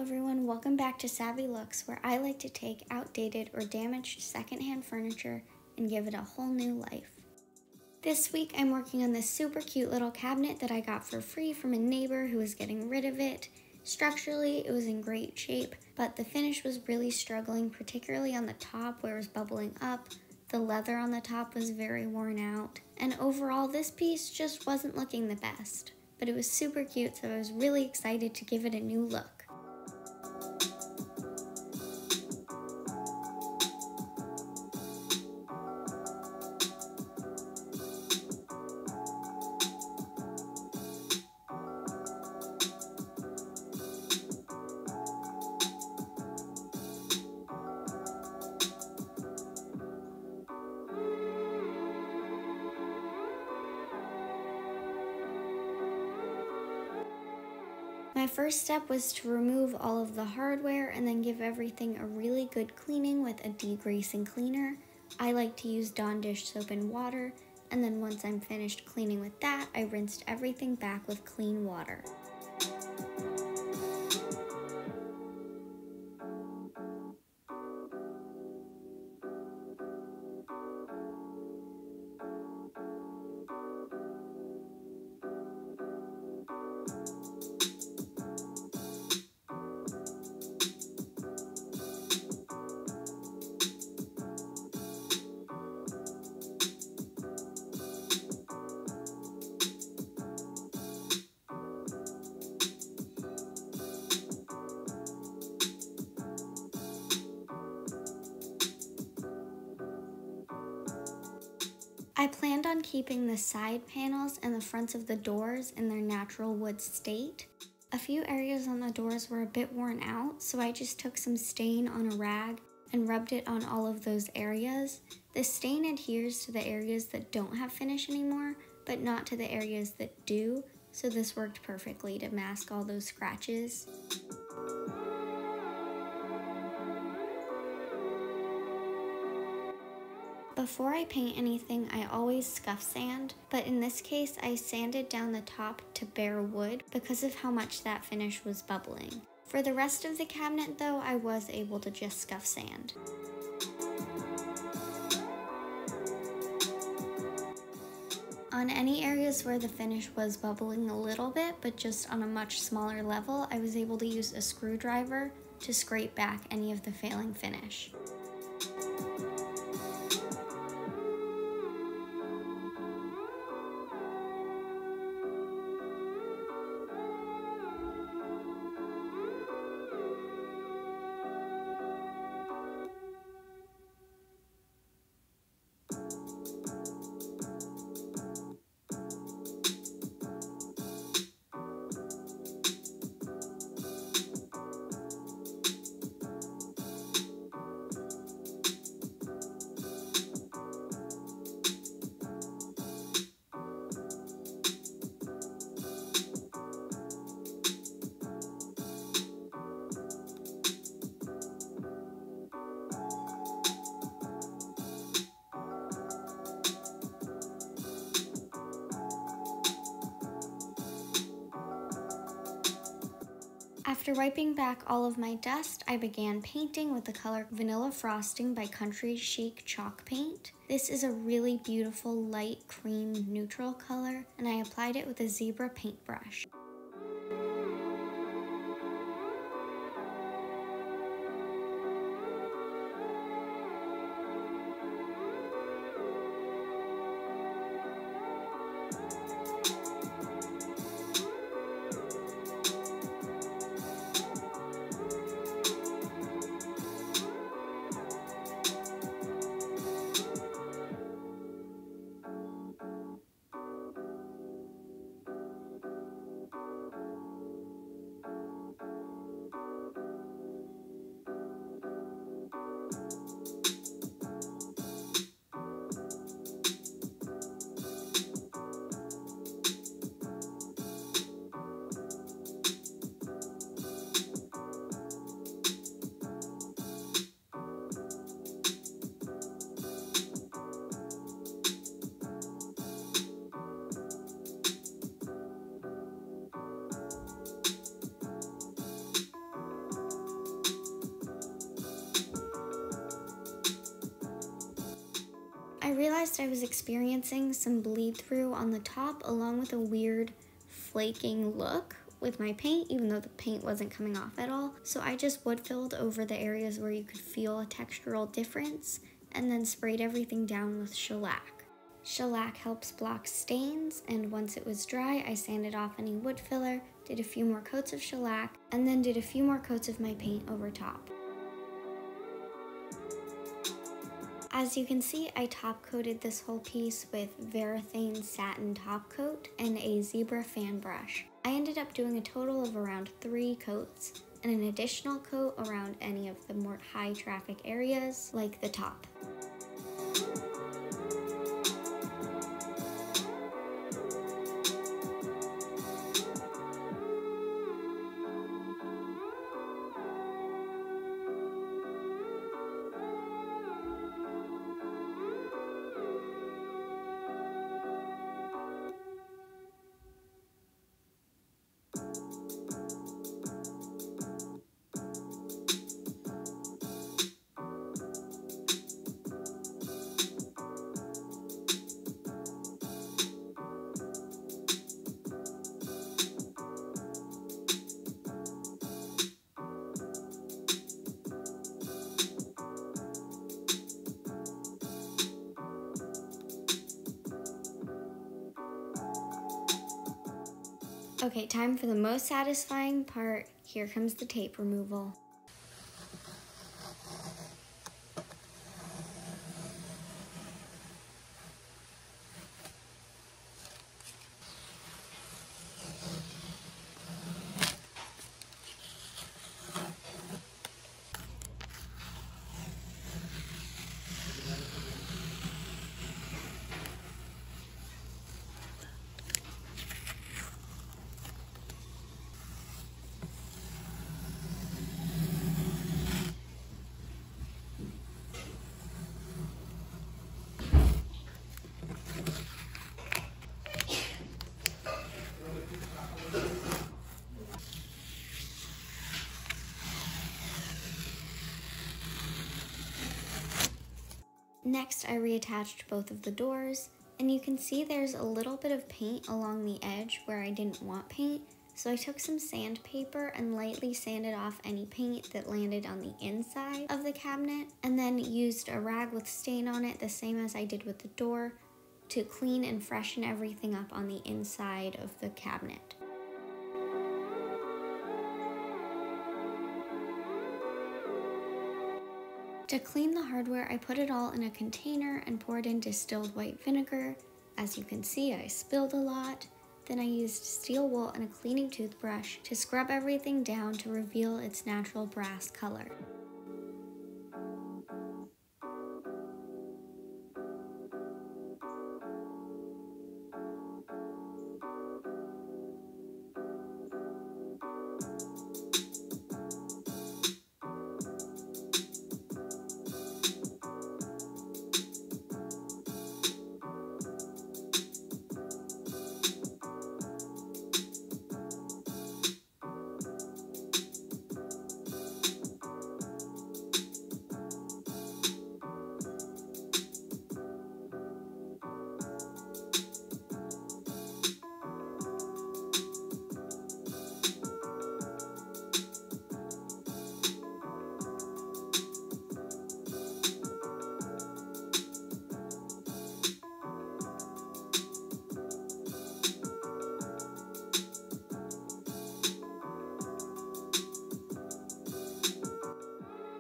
Hello everyone, welcome back to Savvy Looks, where I like to take outdated or damaged secondhand furniture and give it a whole new life. This week I'm working on this super cute little cabinet that I got for free from a neighbor who was getting rid of it. Structurally, it was in great shape, but the finish was really struggling, particularly on the top where it was bubbling up. The leather on the top was very worn out, and overall this piece just wasn't looking the best. But it was super cute, so I was really excited to give it a new look. My first step was to remove all of the hardware and then give everything a really good cleaning with a degreasing cleaner. I like to use Dawn dish soap and water, and then once I'm finished cleaning with that, I rinsed everything back with clean water. I planned on keeping the side panels and the fronts of the doors in their natural wood state. A few areas on the doors were a bit worn out, so I just took some stain on a rag and rubbed it on all of those areas. The stain adheres to the areas that don't have finish anymore, but not to the areas that do, so this worked perfectly to mask all those scratches. Before I paint anything, I always scuff sand, but in this case I sanded down the top to bare wood because of how much that finish was bubbling. For the rest of the cabinet though, I was able to just scuff sand. On any areas where the finish was bubbling a little bit, but just on a much smaller level, I was able to use a screwdriver to scrape back any of the failing finish. After wiping back all of my dust, I began painting with the color Vanilla Frosting by Chic chalk paint. This is a really beautiful light cream neutral color, and I applied it with a Zibra paintbrush. I realized I was experiencing some bleed through on the top along with a weird flaking look with my paint, even though the paint wasn't coming off at all. So I just wood filled over the areas where you could feel a textural difference and then sprayed everything down with shellac. Shellac helps block stains, and once it was dry, I sanded off any wood filler, did a few more coats of shellac, and then did a few more coats of my paint over top. As you can see, I top coated this whole piece with Varathan Satin top coat and a Zibra fan brush. I ended up doing a total of around 3 coats and an additional coat around any of the more high traffic areas like the top. Okay, time for the most satisfying part. Here comes the tape removal. Next, I reattached both of the doors, and you can see there's a little bit of paint along the edge where I didn't want paint, so I took some sandpaper and lightly sanded off any paint that landed on the inside of the cabinet, and then used a rag with stain on it, the same as I did with the door, to clean and freshen everything up on the inside of the cabinet. To clean the hardware, I put it all in a container and poured in distilled white vinegar. As you can see, I spilled a lot. Then I used steel wool and a cleaning toothbrush to scrub everything down to reveal its natural brass color.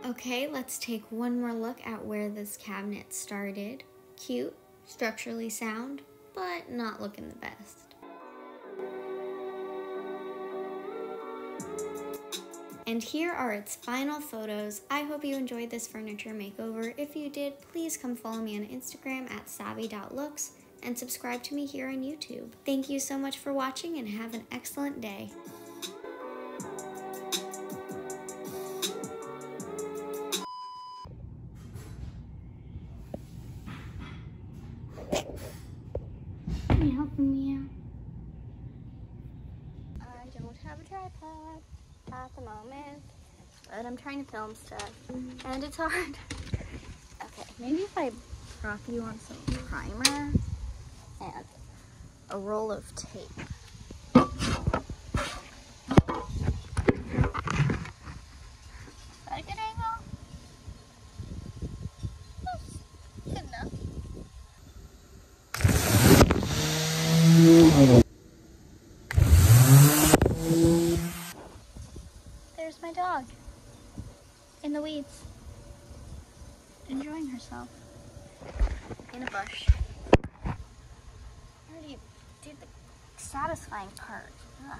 Okay, let's take one more look at where this cabinet started. Cute, structurally sound, but not looking the best. And here are its final photos. I hope you enjoyed this furniture makeover. If you did, please come follow me on Instagram at savvy.looks and subscribe to me here on YouTube. Thank you so much for watching and have an excellent day. Are you helping me out? I don't have a tripod at the moment, but I'm trying to film stuff, and it's hard. Okay, maybe if I Rocky wants some primer and a roll of tape. Is that a good angle? That's good enough. There's my dog in the weeds, enjoying herself in a bush. I already did the satisfying part. Ugh.